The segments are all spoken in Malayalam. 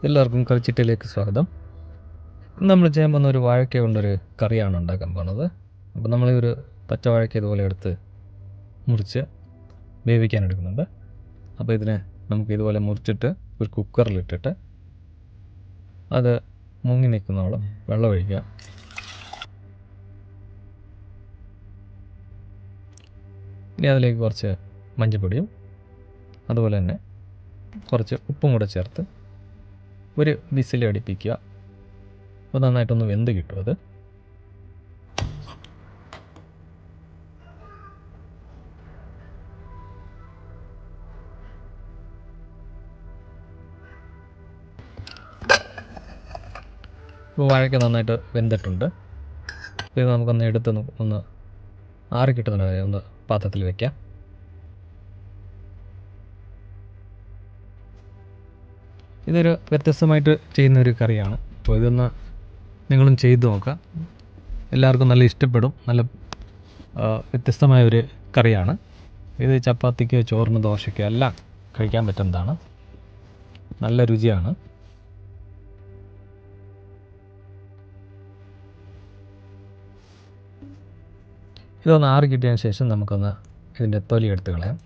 എല്ലാവർക്കും കറിച്ചിട്ടയിലേക്ക് സ്വാഗതം. ഇന്ന് നമ്മൾ ചെയ്യാൻ പോകുന്ന ഒരു വാഴയ്ക്ക കൊണ്ടൊരു കറിയാണ് ഉണ്ടാക്കാൻ പോകുന്നത്. അപ്പോൾ നമ്മൾ ഒരു പച്ച വാഴയ്ക്ക ഇതുപോലെ എടുത്ത് മുറിച്ച് വേവിക്കാൻ എടുക്കുന്നുണ്ട്. അപ്പോൾ ഇതിനെ നമുക്ക് ഇതുപോലെ മുറിച്ചിട്ട് ഒരു കുക്കറിലിട്ടിട്ട് അത് മുങ്ങി നിൽക്കുന്നോളം വെള്ളം ഒഴിക്കുക. ഇനി അതിലേക്ക് കുറച്ച് മഞ്ഞൾപ്പൊടിയും അതുപോലെ തന്നെ കുറച്ച് ഉപ്പും കൂടെ ചേർത്ത് ഒരു വിസിൽ അടിപ്പിക്കുക. അപ്പോൾ നന്നായിട്ടൊന്ന് വെന്ത് കിട്ടും അത്. ഇപ്പോൾ വാഴയ്ക്ക നന്നായിട്ട് വെന്തിട്ടുണ്ട്. അപ്പോൾ ഇത് നമുക്കൊന്ന് എടുത്ത് ഒന്ന് ആറി കിട്ടുന്നുണ്ട് ഒന്ന് പാത്രത്തിൽ വയ്ക്കാം. ഇതൊരു വ്യത്യസ്തമായിട്ട് ചെയ്യുന്നൊരു കറിയാണ്. അപ്പോൾ ഇതൊന്ന് നിങ്ങളും ചെയ്തു നോക്കാം. എല്ലാവർക്കും നല്ല ഇഷ്ടപ്പെടും. നല്ല വ്യത്യസ്തമായൊരു കറിയാണ് ഇത്. ചപ്പാത്തിക്ക്, ചോറിന്, ദോശയ്ക്ക് എല്ലാം കഴിക്കാൻ പറ്റുന്നതാണ്. നല്ല രുചിയാണ്. ഇതൊന്ന് ആറി കിട്ടിയതിന് ശേഷം നമുക്കൊന്ന് ഇതിൻ്റെ തൊലി എടുത്ത് കളയാം.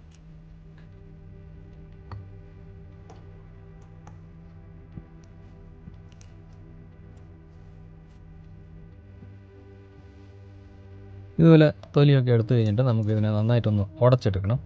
ഇതുപോലെ തൊലിയൊക്കെ എടുത്തു കഴിഞ്ഞിട്ട് നമുക്കിതിനെ നന്നായിട്ടൊന്ന് ഉടച്ചെടുക്കണം.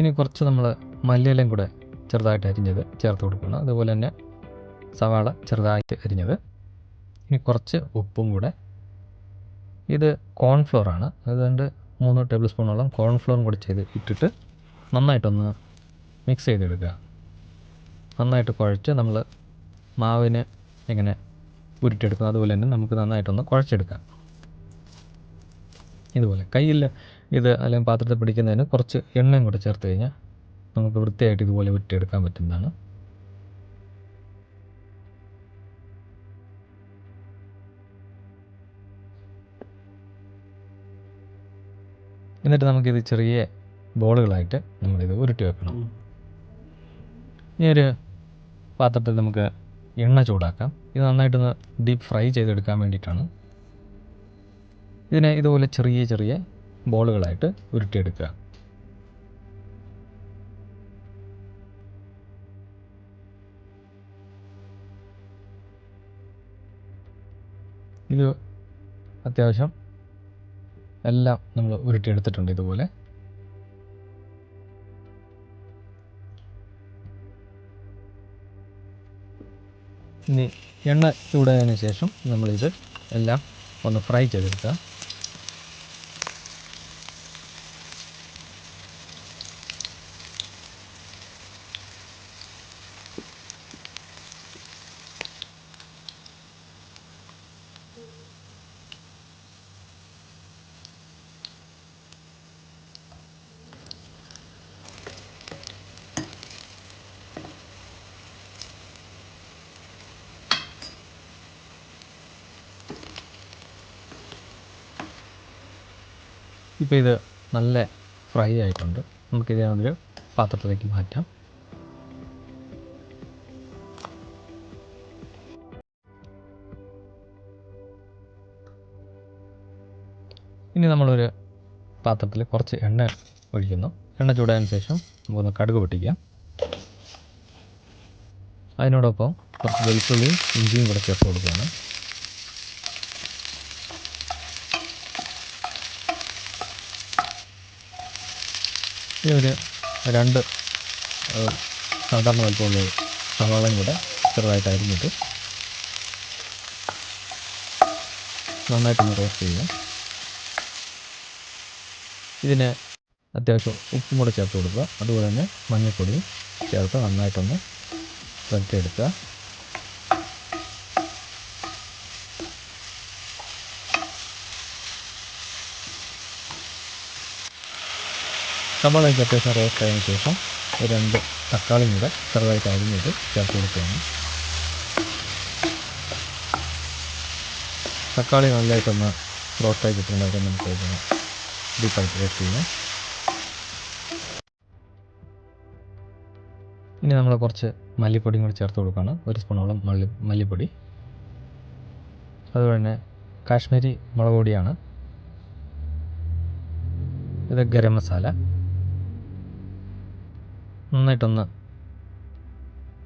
ഇനി കുറച്ച് നമ്മൾ മല്ലിയിലയും കൂടെ ചെറുതായിട്ട് അരിഞ്ഞത് ചേർത്ത് കൊടുക്കണം. അതുപോലെ തന്നെ സവാള ചെറുതായിട്ട് അരിഞ്ഞത്. ഇനി കുറച്ച് ഉപ്പും കൂടെ. ഇത് കോൺഫ്ലോറാണ്, അതുകൊണ്ട് 3 ടേബിൾ സ്പൂണോളം കോൺഫ്ലോറും കൂടെ ഇട്ടിട്ട് നന്നായിട്ടൊന്ന് മിക്സ് ചെയ്തെടുക്കുക. നന്നായിട്ട് കുഴച്ച് നമ്മൾ മാവിന് എങ്ങനെ ഉരുട്ടിയെടുക്കും അതുപോലെ തന്നെ നമുക്ക് നന്നായിട്ടൊന്ന് കുഴച്ചെടുക്കാം. ഇതുപോലെ കയ്യിൽ ഇത് അല്ലെങ്കിൽ പാത്രത്തിൽ പിടിക്കുന്നതിന് കുറച്ച് എണ്ണയും കൂടെ ചേർത്ത് കഴിഞ്ഞാൽ നമുക്ക് വൃത്തിയായിട്ട് ഇതുപോലെ ഉരുട്ടിയെടുക്കാൻ പറ്റുന്നതാണ്. എന്നിട്ട് നമുക്കിത് ചെറിയ ബോളുകളായിട്ട് നമ്മളിത് ഉരുട്ടി വെക്കണം. ഇനി ഒരു പാത്രത്തിൽ നമുക്ക് എണ്ണ ചൂടാക്കാം. ഇത് നന്നായിട്ടൊന്ന് ഡീപ്പ് ഫ്രൈ ചെയ്തെടുക്കാൻ വേണ്ടിയിട്ടാണ്. ഇതിനെ ഇതുപോലെ ചെറിയ ചെറിയ ബോളുകളായിട്ട് ഉരുട്ടിയെടുക്കുക. ഇത് അത്യാവശ്യം എല്ലാം നമ്മൾ ഉരുട്ടിയെടുത്തിട്ടുണ്ട് ഇതുപോലെ. ഇനി എണ്ണ ചൂടായതിനു ശേഷം നമ്മളിത് എല്ലാം ഒന്ന് ഫ്രൈ ചെയ്തെടുക്കുക. ഇപ്പോൾ ഇത് നല്ല ഫ്രൈ ആയിട്ടുണ്ട്. നമുക്കിത് ഒരു പാത്രത്തിലേക്ക് മാറ്റാം. ഇനി നമ്മളൊരു പാത്രത്തിൽ കുറച്ച് എണ്ണ ഒഴിക്കുന്നു. എണ്ണ ചൂടായതിനു ശേഷം നമുക്കൊന്ന് കടുക് പൊട്ടിക്കാം. അതിനോടൊപ്പം കുറച്ച് വെളുത്തുള്ളിയും ഇഞ്ചിയും കൂടെ ചേർത്ത് കൊടുക്കുകയാണ്. ഇനി ഒരു 2 സാധാരണ വലുപ്പമുള്ള സവാളയും കൂടെ ചെറുതായിട്ട് അരിഞ്ഞിട്ട് നന്നായിട്ടൊന്ന് റോസ്റ്റ് ചെയ്യുക. ഇതിന് അത്യാവശ്യം ഉപ്പും കൂടെ ചേർത്ത് കൊടുക്കുക. അതുപോലെ തന്നെ മഞ്ഞൾപ്പൊടിയും ചേർത്ത് നന്നായിട്ടൊന്ന് വരട്ടിയെടുക്കുക. സവാളയൊക്കെ അത്യാവശ്യം റോസ്റ്റ് ആയതിനു ശേഷം 2 തക്കാളിയും കൂടെ ചെറുതായിട്ട് അരിഞ്ഞത് ചേർത്ത് കൊടുക്കുകയാണ്. തക്കാളി നല്ലതായിട്ടൊന്ന് റോസ്റ്റായി കിട്ടുന്നവരെ നമുക്ക് ഡീപ്പായിട്ട് റോസ്റ്റ് ചെയ്യാം. ഇനി നമ്മൾ കുറച്ച് മല്ലിപ്പൊടിയും കൂടി ചേർത്ത് കൊടുക്കുകയാണ്. 1 സ്പൂണോളം മല്ലിപ്പൊടി. അതുപോലെ തന്നെ കാശ്മീരി മുളക് പൊടിയാണ്. ഇത് ഗരം മസാല. നന്നായിട്ടൊന്ന്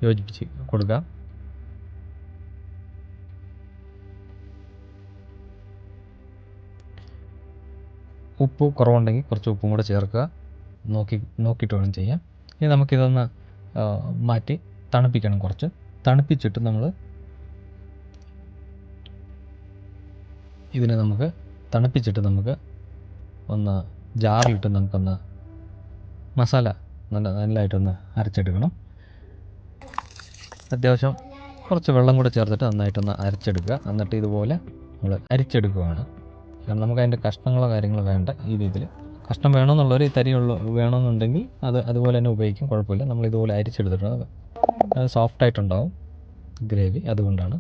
യോജിപ്പിച്ച് കൊടുക്കുക. ഉപ്പ് കുറവുണ്ടെങ്കിൽ കുറച്ച് ഉപ്പും കൂടെ ചേർക്കുക. നോക്കിയിട്ട് വേണം ചെയ്യാൻ. ഇനി നമുക്കിതൊന്ന് മാറ്റി തണുപ്പിക്കണം. കുറച്ച് തണുപ്പിച്ചിട്ട് നമ്മൾ നമുക്ക് ഒന്ന് ജാറിലിട്ട് നമുക്കൊന്ന് മസാല നല്ലതായിട്ടൊന്ന് അരച്ചെടുക്കണം. അത്യാവശ്യം കുറച്ച് വെള്ളം കൂടെ ചേർത്തിട്ട് നന്നായിട്ടൊന്ന് അരച്ചെടുക്കുക. എന്നിട്ട് ഇതുപോലെ നമ്മൾ അരിച്ചെടുക്കുകയാണ്. കാരണം നമുക്ക് അതിൻ്റെ കഷ്ണങ്ങളോ കാര്യങ്ങളോ വേണ്ട. ഈ രീതിയിൽ കഷ്ണം വേണമെന്നുള്ളവർ ഈ വേണമെന്നുണ്ടെങ്കിൽ അതുപോലെ തന്നെ ഉപയോഗിക്കും, കുഴപ്പമില്ല. നമ്മൾ ഇതുപോലെ അരിച്ചെടുത്തിട്ടുണ്ട്. അത് സോഫ്റ്റായിട്ടുണ്ടാവും ഗ്രേവി, അതുകൊണ്ടാണ്.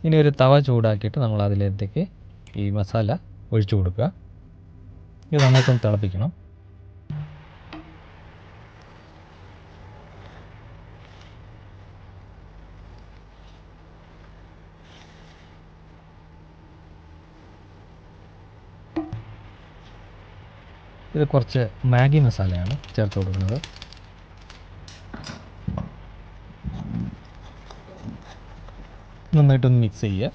ഇനി ഒരു തവ ചൂടാക്കിയിട്ട് നമ്മൾ അതിലേക്ക് ഈ മസാല ഒഴിച്ചു കൊടുക്കുക. ഇത് നന്നായിട്ടൊന്ന് തിളപ്പിക്കണം. ഇത് കുറച്ച് മാഗി മസാലയാണ് ചേർത്ത് കൊടുക്കുന്നത്. നന്നായിട്ടൊന്ന് മിക്സ് ചെയ്യുക.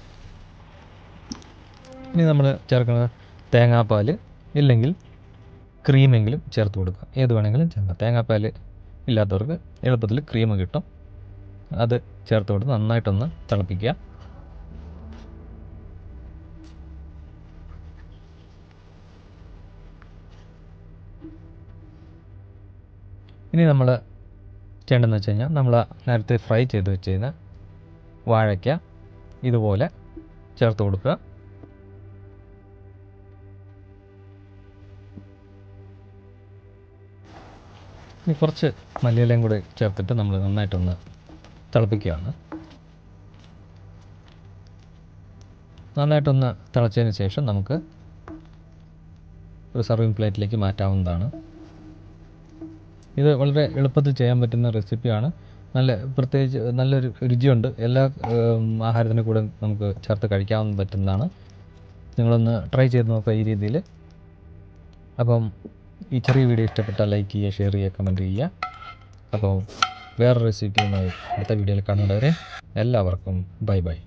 ഇനി നമ്മൾ ചേർക്കുന്നത് തേങ്ങാപ്പാൽ ഇല്ലെങ്കിൽ ക്രീമെങ്കിലും ചേർത്ത് കൊടുക്കുക. ഏത് വേണമെങ്കിലും ചേർക്കാം. തേങ്ങാപ്പാൽ ഇല്ലാത്തവർക്ക് എളുപ്പത്തിൽ ക്രീം കിട്ടും. അത് ചേർത്ത് കൊടുത്ത് നന്നായിട്ടൊന്ന് തിളപ്പിക്കുക. ഇനി നമ്മൾ ചെയ്യേണ്ടതെന്ന് വെച്ച് കഴിഞ്ഞാൽ നമ്മൾ നേരത്തെ ഫ്രൈ ചെയ്ത് വെച്ചിരുന്ന വാഴയ്ക്ക ഇതുപോലെ ചേർത്ത് കൊടുക്കുക. ഇനി കുറച്ച് മല്ലിയിലയും കൂടി ചേർത്തിട്ട് നമ്മൾ നന്നായിട്ടൊന്ന് തിളപ്പിക്കുകയാണ്. നന്നായിട്ടൊന്ന് തിളച്ചതിന് ശേഷം നമുക്ക് ഒരു സർവിങ് പ്ലേറ്റിലേക്ക് മാറ്റാവുന്നതാണ്. ഇത് വളരെ എളുപ്പത്തിൽ ചെയ്യാൻ പറ്റുന്ന റെസിപ്പിയാണ്. പ്രത്യേകിച്ച് നല്ലൊരു രുചിയുണ്ട്. എല്ലാ ആഹാരത്തിൻ്റെ കൂടെ നമുക്ക് ചേർത്ത് കഴിക്കാവുന്ന പറ്റുന്നതാണ്. നിങ്ങളൊന്ന് ട്രൈ ചെയ്ത് നോക്കുക ഈ രീതിയിൽ. അപ്പം ഈ ചെറിയ വീഡിയോ ഇഷ്ടപ്പെട്ടാൽ ലൈക്ക് ചെയ്യുക, ഷെയർ ചെയ്യുക, കമൻറ്റ് ചെയ്യുക. അപ്പോൾ വേറെ റെസിപ്പിയുമായി അടുത്ത വീഡിയോയിൽ കാണുന്നവരെ എല്ലാവർക്കും ബൈ ബൈ.